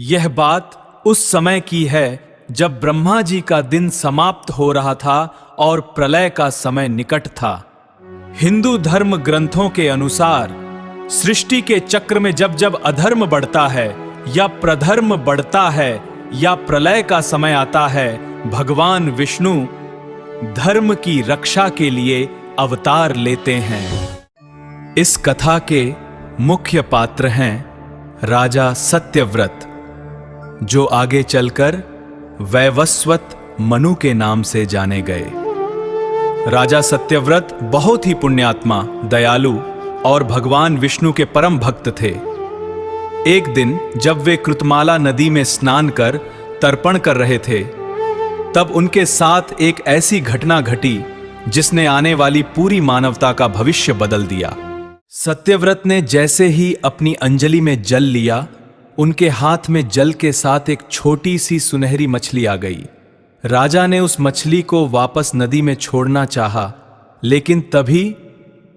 यह बात उस समय की है जब ब्रह्मा जी का दिन समाप्त हो रहा था और प्रलय का समय निकट था। हिंदू धर्म ग्रंथों के अनुसार सृष्टि के चक्र में जब जब अधर्म बढ़ता है या प्रधर्म बढ़ता है या प्रलय का समय आता है, भगवान विष्णु धर्म की रक्षा के लिए अवतार लेते हैं। इस कथा के मुख्य पात्र हैं राजा सत्यव्रत, जो आगे चलकर वैवस्वत मनु के नाम से जाने गए। राजा सत्यव्रत बहुत ही पुण्यात्मा, दयालु और भगवान विष्णु के परम भक्त थे। एक दिन जब वे कृतमाला नदी में स्नान कर तर्पण कर रहे थे, तब उनके साथ एक ऐसी घटना घटी जिसने आने वाली पूरी मानवता का भविष्य बदल दिया। सत्यव्रत ने जैसे ही अपनी अंजलि में जल लिया, उनके हाथ में जल के साथ एक छोटी सी सुनहरी मछली आ गई। राजा ने उस मछली को वापस नदी में छोड़ना चाहा, लेकिन तभी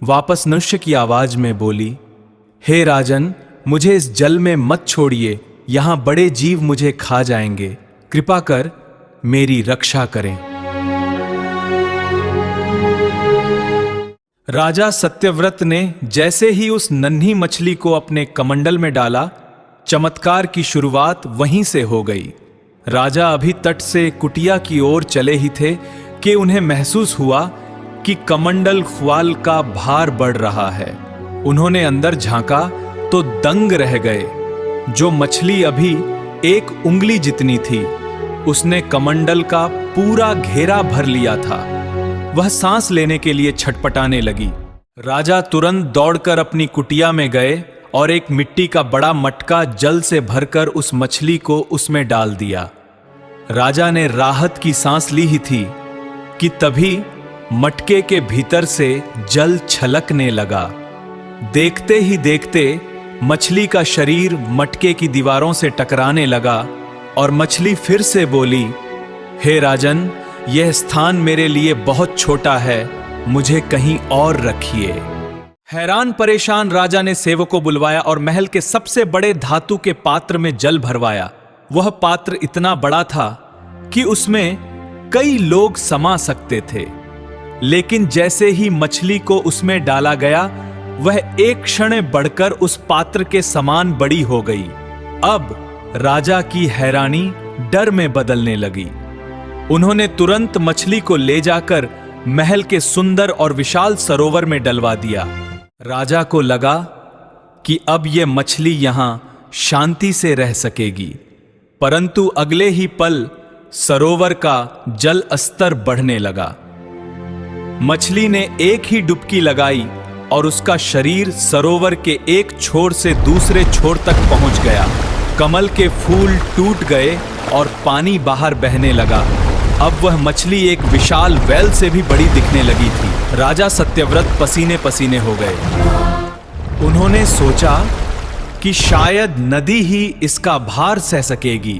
वापस मनुष्य की आवाज में बोली, हे राजन, मुझे इस जल में मत छोड़िए, यहां बड़े जीव मुझे खा जाएंगे, कृपा कर मेरी रक्षा करें। राजा सत्यव्रत ने जैसे ही उस नन्ही मछली को अपने कमंडल में डाला, चमत्कार की शुरुआत वहीं से हो गई। राजा अभी तट से कुटिया की ओर चले ही थे कि उन्हें महसूस हुआ कि कमंडल ख्वाल का भार बढ़ रहा है। उन्होंने अंदर झांका तो दंग रह गए। जो मछली अभी एक उंगली जितनी थी, उसने कमंडल का पूरा घेरा भर लिया था। वह सांस लेने के लिए छटपटाने लगी। राजा तुरंत दौड़कर अपनी कुटिया में गए और एक मिट्टी का बड़ा मटका जल से भरकर उस मछली को उसमें डाल दिया। राजा ने राहत की सांस ली ही थी कि तभी मटके के भीतर से जल छलकने लगा। देखते ही देखते मछली का शरीर मटके की दीवारों से टकराने लगा और मछली फिर से बोली, हे राजन, यह स्थान मेरे लिए बहुत छोटा है, मुझे कहीं और रखिए। हैरान परेशान राजा ने सेवक को बुलवाया और महल के सबसे बड़े धातु के पात्र में जल भरवाया। वह पात्र इतना बड़ा था कि उसमें कई लोग समा सकते थे, लेकिन जैसे ही मछली को उसमें डाला गया, वह एक क्षण बढ़कर उस पात्र के समान बड़ी हो गई। अब राजा की हैरानी डर में बदलने लगी। उन्होंने तुरंत मछली को ले जाकर महल के सुंदर और विशाल सरोवर में डलवा दिया। राजा को लगा कि अब यह मछली यहां शांति से रह सकेगी, परंतु अगले ही पल सरोवर का जल स्तर बढ़ने लगा। मछली ने एक ही डुबकी लगाई और उसका शरीर सरोवर के एक छोर से दूसरे छोर तक पहुंच गया। कमल के फूल टूट गए और पानी बाहर बहने लगा। अब वह मछली एक विशाल वैल से भी बड़ी दिखने लगी थी। राजा सत्यव्रत पसीने पसीने हो गए। उन्होंने सोचा कि शायद नदी ही इसका भार सह सकेगी।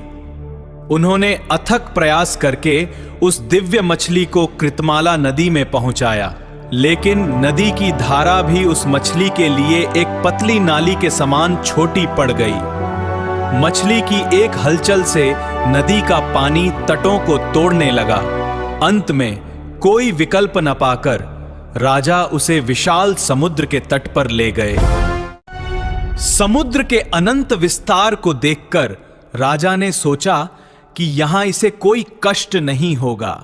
उन्होंने अथक प्रयास करके उस दिव्य मछली को कृतमाला नदी में पहुंचाया, लेकिन नदी की धारा भी उस मछली के लिए एक पतली नाली के समान छोटी पड़ गई। मछली की एक हलचल से नदी का पानी तटों को तोड़ने लगा। अंत में कोई विकल्प न पाकर राजा उसे विशाल समुद्र के तट पर ले गए। समुद्र के अनंत विस्तार को देखकर राजा ने सोचा कि यहां इसे कोई कष्ट नहीं होगा,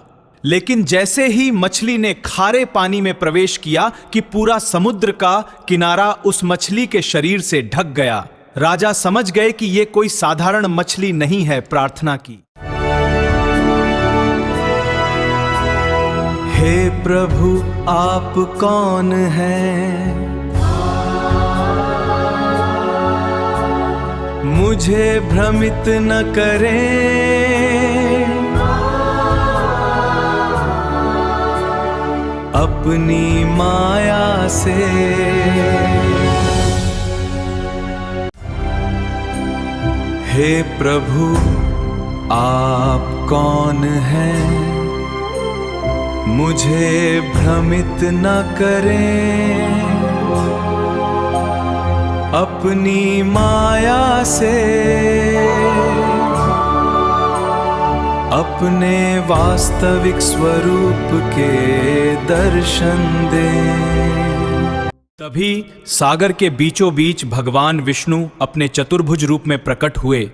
लेकिन जैसे ही मछली ने खारे पानी में प्रवेश किया कि पूरा समुद्र का किनारा उस मछली के शरीर से ढक गया। राजा समझ गए कि यह कोई साधारण मछली नहीं है। प्रार्थना की, हे प्रभु, आप कौन हैं? मुझे भ्रमित न करें, अपनी माया से। हे प्रभु, आप कौन हैं? मुझे भ्रमित न करें, अपनी माया से। अपने वास्तविक स्वरूप के दर्शन दें। तभी सागर के बीचों बीच भगवान विष्णु अपने चतुर्भुज रूप में प्रकट हुए,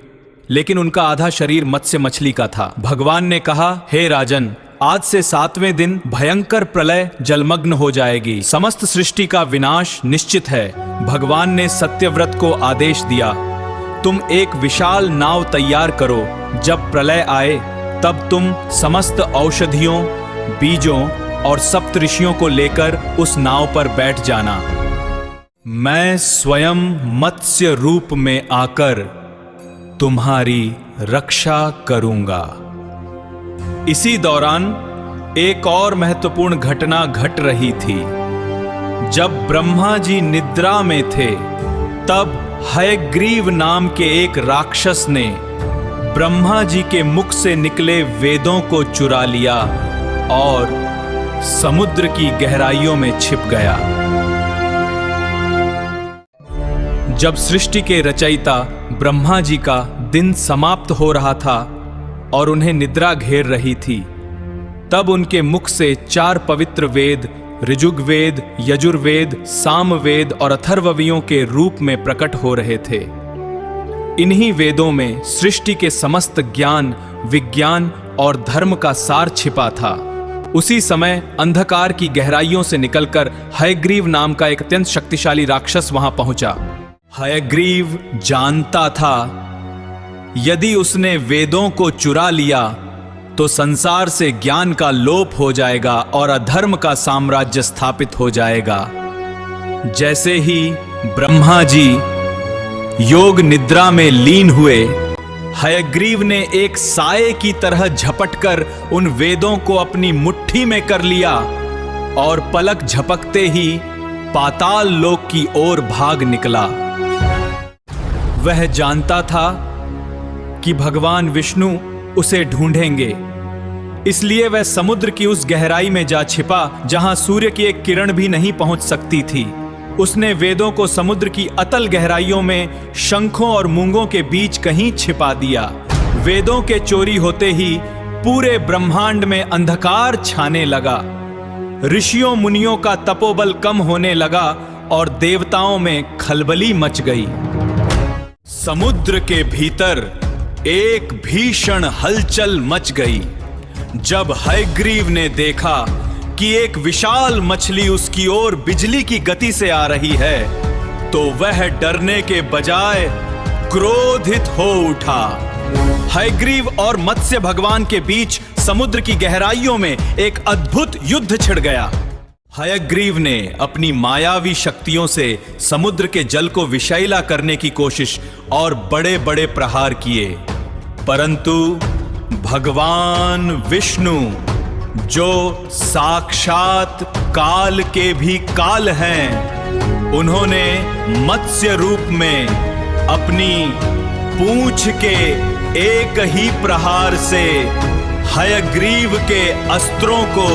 लेकिन उनका आधा शरीर मत्स्य मछली का था। भगवान ने कहा, हे राजन, आज से 7वें दिन भयंकर प्रलय जलमग्न हो जाएगी। समस्त सृष्टि का विनाश निश्चित है। भगवान ने सत्यव्रत को आदेश दिया, तुम एक विशाल नाव तैयार करो। जब प्रलय आए तब तुम समस्त औषधियों, बीजों और सप्तऋषियों को लेकर उस नाव पर बैठ जाना। मैं स्वयं मत्स्य रूप में आकर तुम्हारी रक्षा करूंगा। इसी दौरान एक और महत्वपूर्ण घटना घट रही थी। जब ब्रह्मा जी निद्रा में थे, तब हयग्रीव नाम के एक राक्षस ने ब्रह्मा जी के मुख से निकले वेदों को चुरा लिया और समुद्र की गहराइयों में छिप गया। जब सृष्टि के रचयिता ब्रह्मा जी का दिन समाप्त हो रहा था और उन्हें निद्रा घेर रही थी, तब उनके मुख से 4 पवित्र वेद, ऋजुर्वेद, यजुर्वेद, सामवेद और अथर्ववेदों के रूप में प्रकट हो रहे थे। इन्हीं वेदों में सृष्टि के समस्त ज्ञान, विज्ञान और धर्म का सार छिपा था। उसी समय अंधकार की गहराइयों से निकलकर हयग्रीव नाम का एक अत्यंत शक्तिशाली राक्षस वहां पहुंचा। हयग्रीव जानता था, यदि उसने वेदों को चुरा लिया तो संसार से ज्ञान का लोप हो जाएगा और अधर्म का साम्राज्य स्थापित हो जाएगा। जैसे ही ब्रह्मा जी योग निद्रा में लीन हुए, हयग्रीव ने एक साये की तरह झपटकर उन वेदों को अपनी मुट्ठी में कर लिया और पलक झपकते ही पाताल लोक की ओर भाग निकला। वह जानता था कि भगवान विष्णु उसे ढूंढेंगे, इसलिए वह समुद्र की उस गहराई में जा छिपा जहां सूर्य की एक किरण भी नहीं पहुंच सकती थी। उसने वेदों को समुद्र की अतल गहराइयों में शंखों और मूंगों के बीच कहीं छिपा दिया। वेदों के चोरी होते ही पूरे ब्रह्मांड में अंधकार छाने लगा। ऋषियों मुनियों का तपोबल कम होने लगा और देवताओं में खलबली मच गई। समुद्र के भीतर एक भीषण हलचल मच गई जब हयग्रीव ने देखा कि एक विशाल मछली उसकी ओर बिजली की गति से आ रही है, तो वह डरने के बजाय क्रोधित हो उठा। हयग्रीव और मत्स्य भगवान के बीच समुद्र की गहराइयों में एक अद्भुत युद्ध छिड़ गया। हयग्रीव ने अपनी मायावी शक्तियों से समुद्र के जल को विषैला करने की कोशिश और बड़े बड़े प्रहार किए, परंतु भगवान विष्णु, जो साक्षात काल के भी काल हैं, उन्होंने मत्स्य रूप में अपनी पूंछ के एक ही प्रहार से हयग्रीव के अस्त्रों को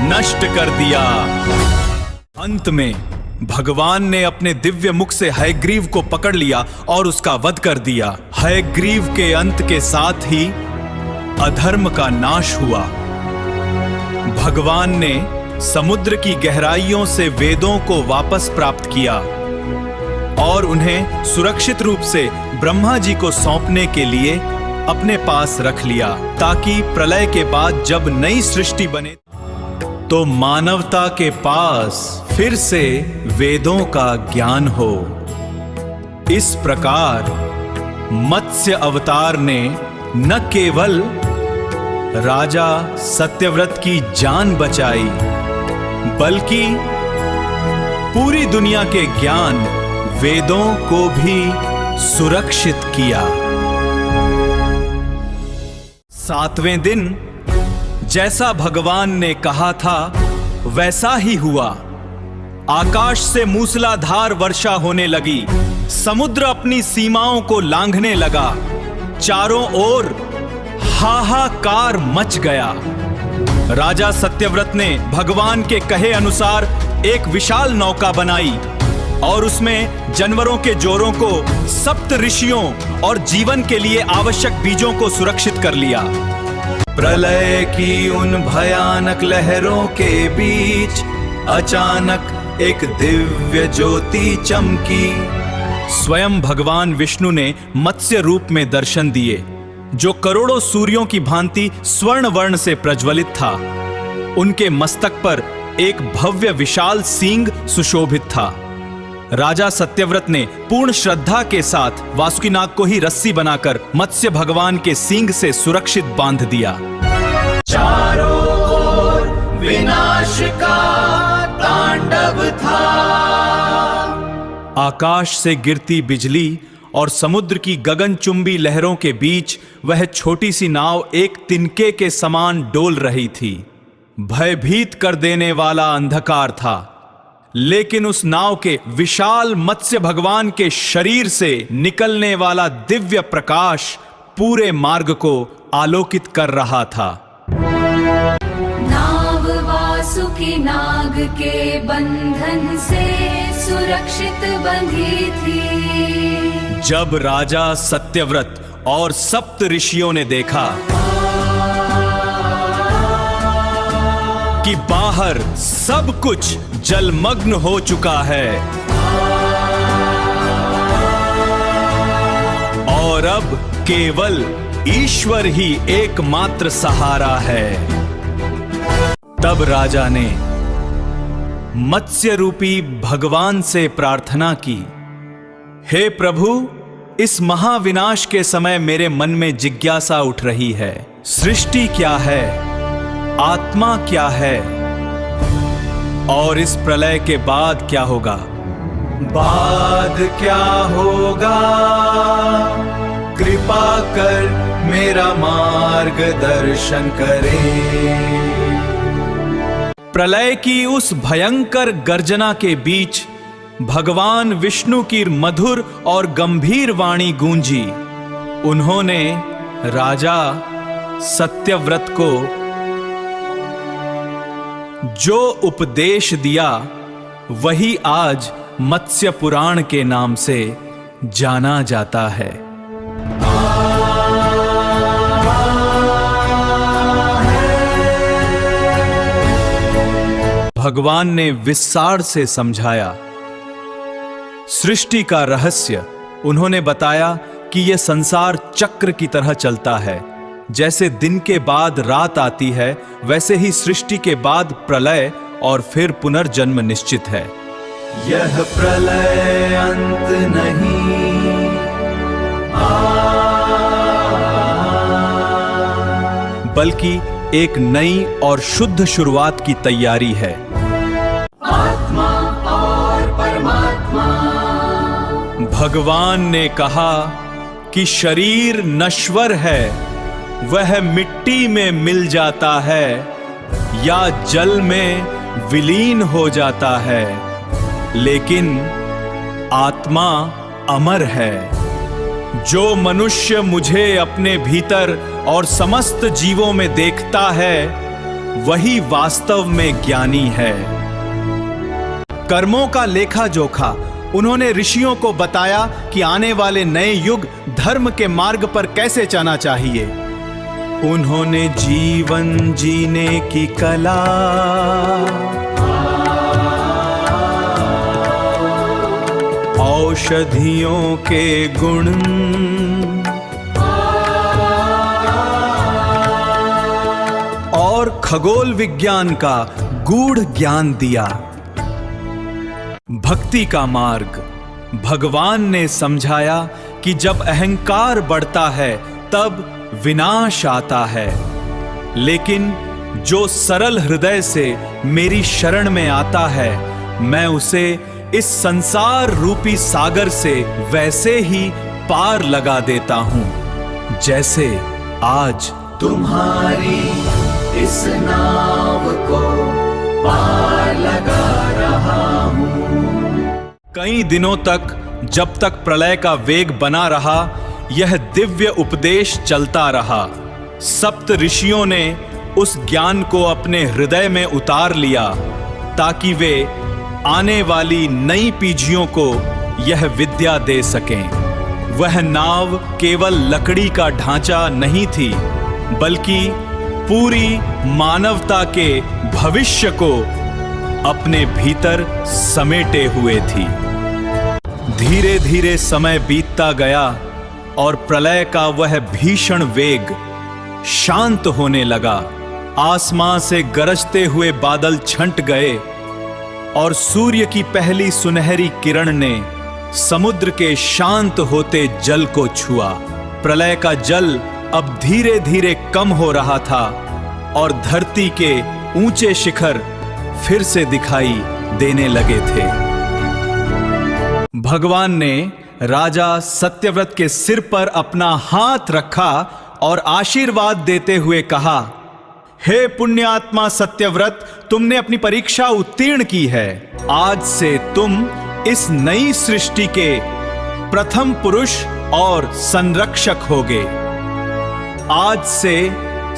नष्ट कर दिया। अंत में भगवान ने अपने दिव्य मुख से हयग्रीव को पकड़ लिया और उसका वध कर दिया। हयग्रीव के अंत के साथ ही अधर्म का नाश हुआ। भगवान ने समुद्र की गहराइयों से वेदों को वापस प्राप्त किया और उन्हें सुरक्षित रूप से ब्रह्मा जी को सौंपने के लिए अपने पास रख लिया, ताकि प्रलय के बाद जब नई सृष्टि बने तो मानवता के पास फिर से वेदों का ज्ञान हो। इस प्रकार मत्स्य अवतार ने न केवल राजा सत्यव्रत की जान बचाई, बल्कि पूरी दुनिया के ज्ञान, वेदों को भी सुरक्षित किया। 7वें दिन जैसा भगवान ने कहा था वैसा ही हुआ। आकाश से मूसलाधार वर्षा होने लगी। समुद्र अपनी सीमाओं को लांघने लगा। चारों ओर हाहाकार मच गया। राजा सत्यव्रत ने भगवान के कहे अनुसार एक विशाल नौका बनाई और उसमें जानवरों के जोड़ों को, सप्त ऋषियों और जीवन के लिए आवश्यक बीजों को सुरक्षित कर लिया। प्रलय की उन भयानक लहरों के बीच अचानक एक दिव्य ज्योति चमकी। स्वयं भगवान विष्णु ने मत्स्य रूप में दर्शन दिए, जो करोड़ों सूर्यों की भांति स्वर्ण वर्ण से प्रज्वलित था। उनके मस्तक पर एक भव्य विशाल सींग सुशोभित था। राजा सत्यव्रत ने पूर्ण श्रद्धा के साथ वासुकीनाग को ही रस्सी बनाकर मत्स्य भगवान के सींग से सुरक्षित बांध दिया। चारों ओर विनाश का तांडव था। आकाश से गिरती बिजली और समुद्र की गगनचुंबी लहरों के बीच वह छोटी सी नाव एक तिनके के समान डोल रही थी। भयभीत कर देने वाला अंधकार था, लेकिन उस नाव के विशाल मत्स्य भगवान के शरीर से निकलने वाला दिव्य प्रकाश पूरे मार्ग को आलोकित कर रहा था। नाव वासुकीनाग के बंधन से सुरक्षित बंधी थी। जब राजा सत्यव्रत और सप्त ऋषियों ने देखा कि बाहर सब कुछ जलमग्न हो चुका है और अब केवल ईश्वर ही एकमात्र सहारा है, तब राजा ने मत्स्य रूपी भगवान से प्रार्थना की, हे प्रभु, इस महाविनाश के समय मेरे मन में जिज्ञासा उठ रही है। सृष्टि क्या है, आत्मा क्या है और इस प्रलय के बाद क्या होगा? बाद क्या होगा? कृपा कर मेरा मार्गदर्शन करे। प्रलय की उस भयंकर गर्जना के बीच भगवान विष्णु की मधुर और गंभीर वाणी गूंजी। उन्होंने राजा सत्यव्रत को जो उपदेश दिया वही आज मत्स्य पुराण के नाम से जाना जाता है। भगवान ने विस्तार से समझाया सृष्टि का रहस्य। उन्होंने बताया कि यह संसार चक्र की तरह चलता है। जैसे दिन के बाद रात आती है, वैसे ही सृष्टि के बाद प्रलय और फिर पुनर्जन्म निश्चित है। यह प्रलय अंत नहीं, बल्कि एक नई और शुद्ध शुरुआत की तैयारी है। आत्मा और परमात्मा। भगवान ने कहा कि शरीर नश्वर है, वह मिट्टी में मिल जाता है या जल में विलीन हो जाता है, लेकिन आत्मा अमर है। जो मनुष्य मुझे अपने भीतर और समस्त जीवों में देखता है, वही वास्तव में ज्ञानी है। कर्मों का लेखा जोखा उन्होंने ऋषियों को बताया कि आने वाले नए युग धर्म के मार्ग पर कैसे चलना चाहिए। उन्होंने जीवन जीने की कला, औषधियों के गुण, और खगोल विज्ञान का गूढ़ ज्ञान दिया। भक्ति का मार्ग भगवान ने समझाया कि जब अहंकार बढ़ता है तब विनाश आता है, लेकिन जो सरल हृदय से मेरी शरण में आता है, मैं उसे इस संसार रूपी सागर से वैसे ही पार लगा देता हूं जैसे आज तुम्हारी इस नाव को पार लगा रहा हूं। कई दिनों तक, जब तक प्रलय का वेग बना रहा, यह दिव्य उपदेश चलता रहा। सप्त ऋषियों ने उस ज्ञान को अपने हृदय में उतार लिया ताकि वे आने वाली नई पीढ़ियों को यह विद्या दे सकें। वह नाव केवल लकड़ी का ढांचा नहीं थी, बल्कि पूरी मानवता के भविष्य को अपने भीतर समेटे हुए थी। धीरे धीरे समय बीतता गया और प्रलय का वह भीषण वेग शांत होने लगा। आसमां से गरजते हुए बादल छंट गए और सूर्य की पहली सुनहरी किरण ने समुद्र के शांत होते जल को छुआ। प्रलय का जल अब धीरे धीरे कम हो रहा था और धरती के ऊंचे शिखर फिर से दिखाई देने लगे थे। भगवान ने राजा सत्यव्रत के सिर पर अपना हाथ रखा और आशीर्वाद देते हुए कहा, हे पुण्यात्मा सत्यव्रत, तुमने अपनी परीक्षा उत्तीर्ण की है। आज से तुम इस नई सृष्टि के प्रथम पुरुष और संरक्षक होगे। आज से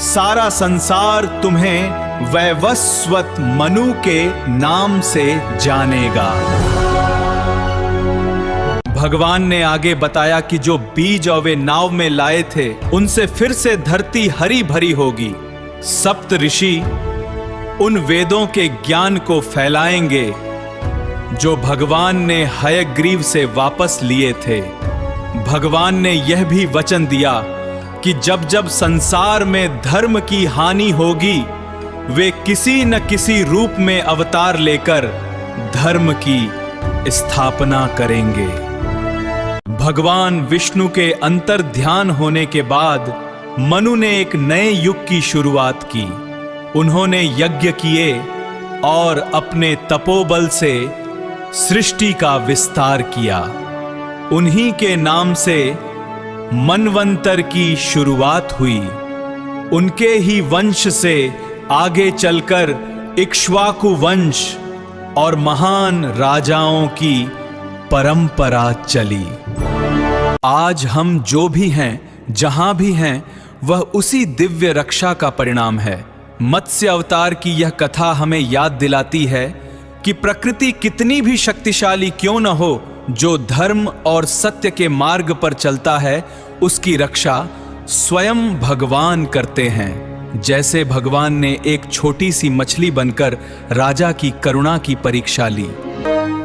सारा संसार तुम्हें वैवस्वत मनु के नाम से जानेगा। भगवान ने आगे बताया कि जो बीज और वे नाव में लाए थे उनसे फिर से धरती हरी भरी होगी। सप्त ऋषि उन वेदों के ज्ञान को फैलाएंगे जो भगवान ने हयग्रीव से वापस लिए थे। भगवान ने यह भी वचन दिया कि जब जब संसार में धर्म की हानि होगी वे किसी न किसी रूप में अवतार लेकर धर्म की स्थापना करेंगे। भगवान विष्णु के अंतर ध्यान होने के बाद मनु ने एक नए युग की शुरुआत की। उन्होंने यज्ञ किए और अपने तपोबल से सृष्टि का विस्तार किया। उन्हीं के नाम से मनवंतर की शुरुआत हुई। उनके ही वंश से आगे चलकर इक्ष्वाकु वंश और महान राजाओं की परंपरा चली। आज हम जो भी हैं, जहां भी हैं, वह उसी दिव्य रक्षा का परिणाम है। मत्स्य अवतार की यह कथा हमें याद दिलाती है कि प्रकृति कितनी भी शक्तिशाली क्यों न हो, जो धर्म और सत्य के मार्ग पर चलता है उसकी रक्षा स्वयं भगवान करते हैं। जैसे भगवान ने एक छोटी सी मछली बनकर राजा की करुणा की परीक्षा ली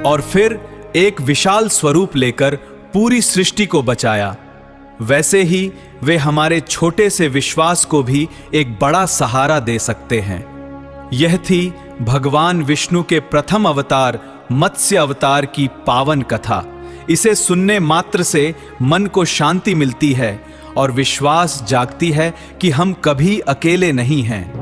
और फिर एक विशाल स्वरूप लेकर पूरी सृष्टि को बचाया, वैसे ही वे हमारे छोटे से विश्वास को भी एक बड़ा सहारा दे सकते हैं। यह थी भगवान विष्णु के प्रथम अवतार मत्स्य अवतार की पावन कथा। इसे सुनने मात्र से मन को शांति मिलती है और विश्वास जागती है कि हम कभी अकेले नहीं हैं।